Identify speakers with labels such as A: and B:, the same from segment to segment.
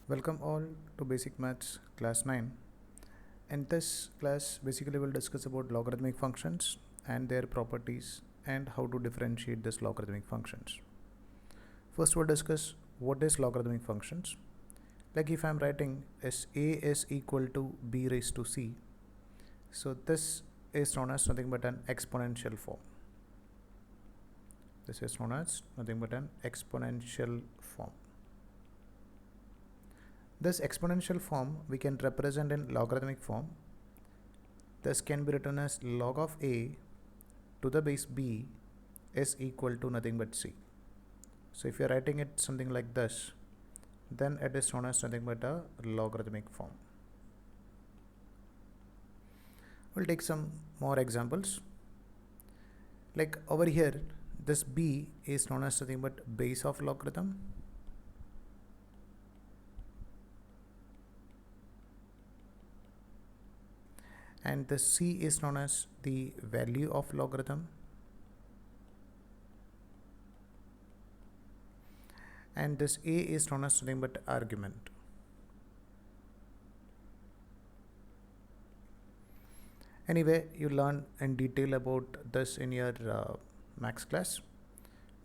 A: Welcome all to Basic Maths Class 9. In this class, basically we'll discuss about logarithmic functions and their properties and how to differentiate these logarithmic functions. First we'll discuss what is logarithmic functions. Like if I'm writing as a is equal to b raised to c, so this is known as nothing but an exponential form. This is known as nothing but an exponential form. This exponential form we can represent in logarithmic form. This can be written as log of a to the base b is equal to nothing but c. So if you are writing it something like this, then it is known as nothing but a logarithmic form. We'll take some more examples. Like over here, this b is known as nothing but base of logarithm. And the c is known as the value of logarithm. And this a is known as nothing but argument. Anyway, you learn in detail about this in your max class.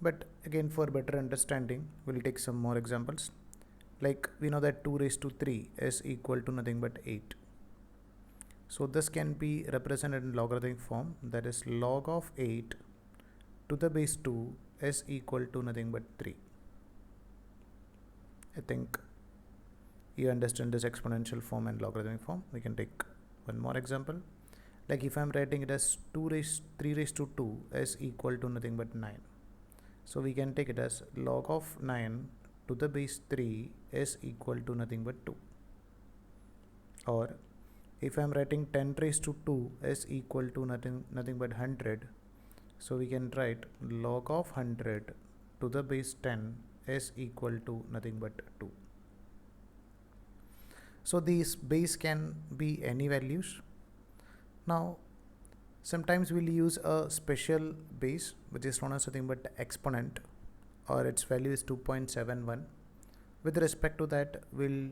A: But again, for better understanding, we'll take some more examples. Like we know that 2 raised to 3 is equal to nothing but 8. So this can be represented in logarithmic form, that is log of 8 to the base 2 is equal to nothing but 3. I think you understand this exponential form and logarithmic form. We can take one more example. Like if I'm writing it as 3 raised to 2 is equal to nothing but 9. So we can take it as log of 9 to the base 3 is equal to nothing but 2. Or if I'm writing 10 raised to 2 is equal to nothing but 100. So we can write log of 100 to the base 10 is equal to nothing but 2. So these base can be any values. Now sometimes we'll use a special base which is known as nothing but exponent, or its value is 2.71. With respect to that, we'll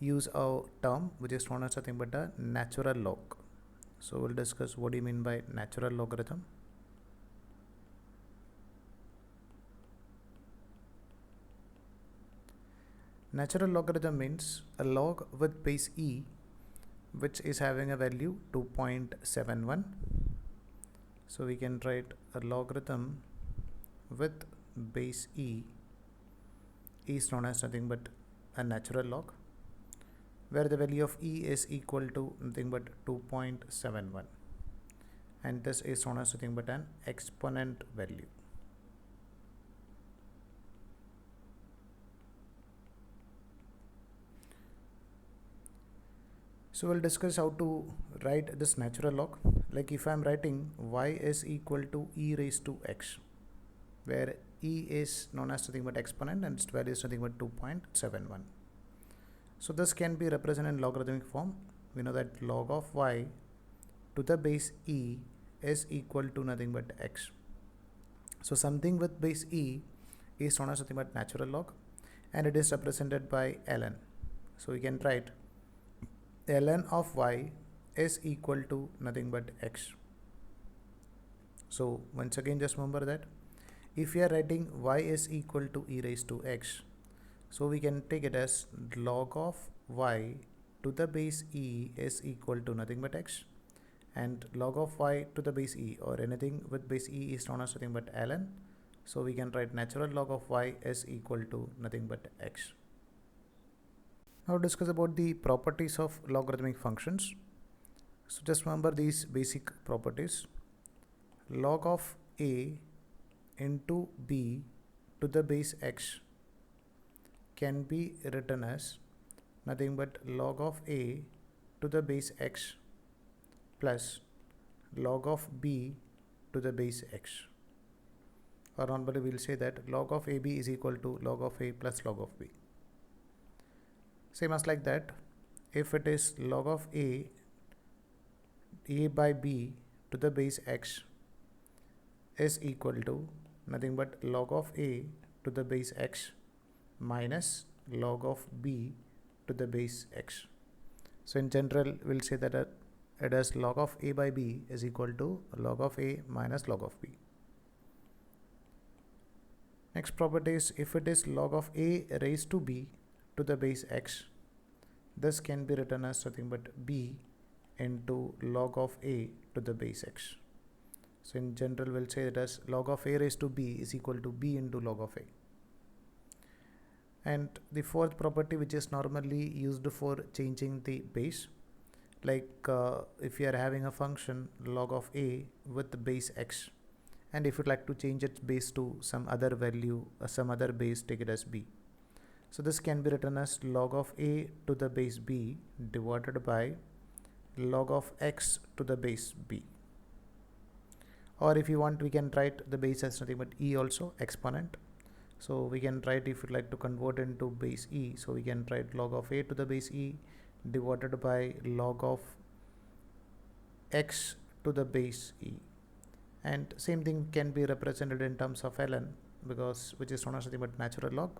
A: use a term which is known as nothing but a natural log. So we'll discuss what do you mean by natural logarithm. Natural logarithm means a log with base e which is having a value 2.71. So we can write a logarithm with base e is known as nothing but a natural log, where the value of e is equal to nothing but 2.71, and this is known as nothing but an exponent value. So we'll discuss how to write this natural log. Like if I'm writing y is equal to e raised to x, where e is known as nothing but exponent and its value is nothing but 2.71. So this can be represented in logarithmic form. We know that log of y to the base e is equal to nothing but x. So something with base e is known as nothing but natural log, and it is represented by ln. So we can write ln of y is equal to nothing but x. So once again, just remember that if we are writing y is equal to e raised to x, so we can take it as log of y to the base e is equal to nothing but x, and log of y to the base e, or anything with base e, is known as nothing but ln. So we can write natural log of y is equal to nothing but x. Now discuss about the properties of logarithmic functions. So just remember these basic properties. Log of a into b to the base x can be written as nothing but log of a to the base x plus log of b to the base x. Or normally we'll say that log of ab is equal to log of a plus log of b. Same as like that, if it is log of a by b to the base x is equal to nothing but log of a to the base x minus log of b to the base x. So in general, we'll say that it is log of a by b is equal to log of a minus log of b. Next property is, if it is log of a raised to b to the base x, this can be written as nothing but b into log of a to the base x. So in general, we'll say that as log of a raised to b is equal to b into log of a. And the fourth property, which is normally used for changing the base, like if you are having a function log of a with the base x, and if you'd like to change its base to some other value, some other base, take it as b. So this can be written as log of a to the base b divided by log of x to the base b. Or if you want, we can write the base as nothing but e also, exponent. So we can write, if you'd like to convert into base e, so we can write log of a to the base e divided by log of x to the base e. And same thing can be represented in terms of ln, because which is known as nothing but natural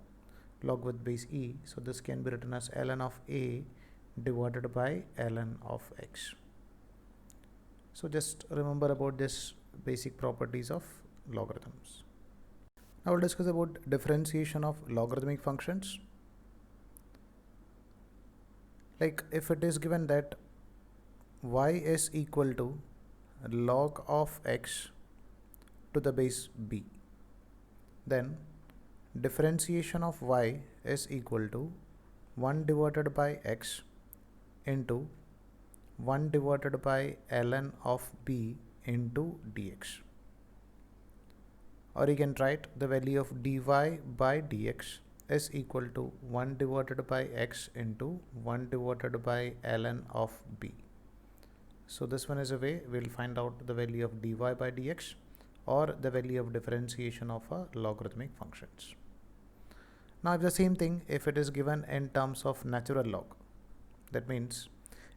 A: log with base e. So this can be written as ln of a divided by ln of x. So just remember about this basic properties of logarithms. Now we'll discuss about differentiation of logarithmic functions. Like if it is given that y is equal to log of x to the base b, then differentiation of y is equal to 1 divided by x into 1 divided by ln of b into dx. Or you can write the value of dy by dx is equal to 1 divided by x into 1 divided by ln of b. So this one is a way we'll find out the value of dy by dx or the value of differentiation of a logarithmic functions. Now if the same thing, if it is given in terms of natural log, that means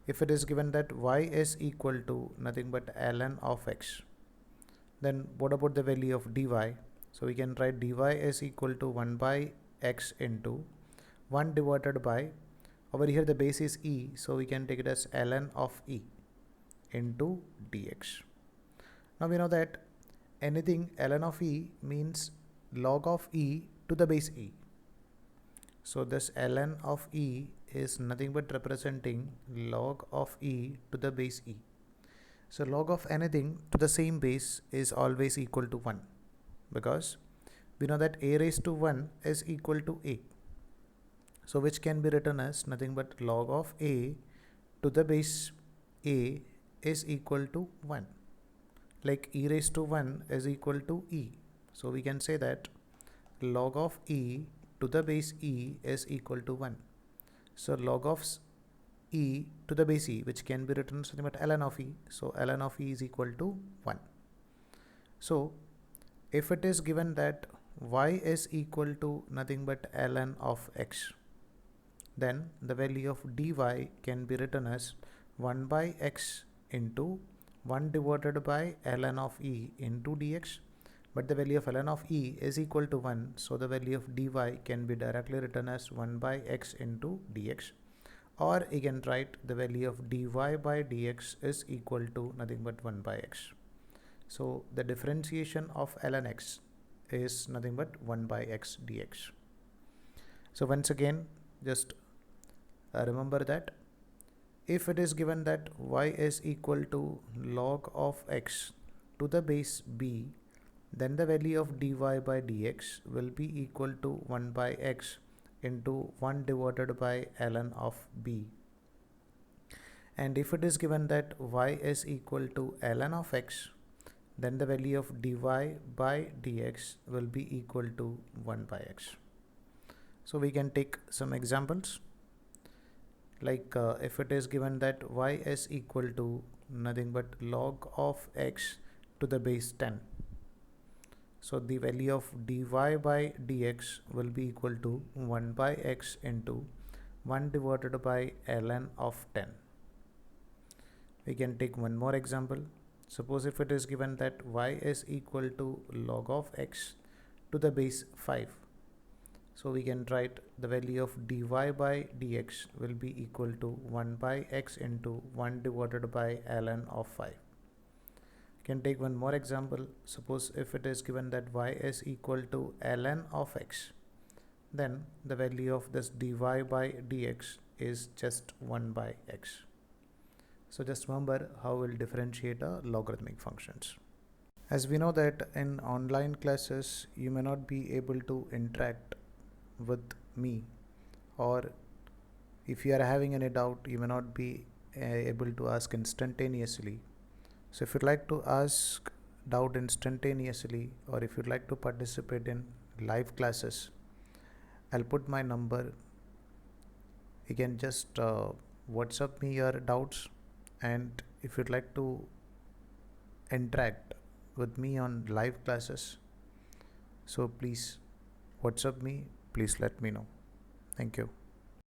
A: if it is given that y is equal to nothing but ln of x, then what about the value of dy? So we can write dy is equal to 1 by x into 1 divided by, over here the base is e, so we can take it as ln of e into dx. Now we know that anything ln of e means log of e to the base e. So this ln of e is nothing but representing log of e to the base e. So log of anything to the same base is always equal to 1, because we know that a raised to 1 is equal to a. So which can be written as nothing but log of a to the base a is equal to 1. Like e raised to 1 is equal to e. So we can say that log of e to the base e is equal to 1. So log of e to the base e, which can be written something but ln of e. So ln of e is equal to 1. So if it is given that y is equal to nothing but ln of x, then the value of dy can be written as 1 by x into 1 divided by ln of e into dx. But the value of ln of e is equal to 1, so the value of dy can be directly written as 1 by x into dx. Or you can write the value of dy by dx is equal to nothing but 1 by x. So the differentiation of ln x is nothing but 1 by x dx. So once again, just remember that if it is given that y is equal to log of x to the base b, then the value of dy by dx will be equal to 1 by x into 1 divided by ln of b. And if it is given that y is equal to ln of x, then the value of dy by dx will be equal to 1 by x. So we can take some examples. Like if it is given that y is equal to nothing but log of x to the base 10. So the value of dy by dx will be equal to 1 by x into 1 divided by ln of 10. We can take one more example. Suppose if it is given that y is equal to log of x to the base 5. So we can write the value of dy by dx will be equal to 1 by x into 1 divided by ln of 5. Can take one more example. Suppose if it is given that y is equal to ln of x, then the value of this dy by dx is just 1 by x. So just remember how we'll differentiate logarithmic functions. As we know that in online classes you may not be able to interact with me, or if you are having any doubt you may not be able to ask instantaneously. So if you'd like to ask doubt instantaneously, or if you'd like to participate in live classes, I'll put my number. You can just WhatsApp me your doubts, and if you'd like to interact with me on live classes, so please WhatsApp me, please let me know. Thank you.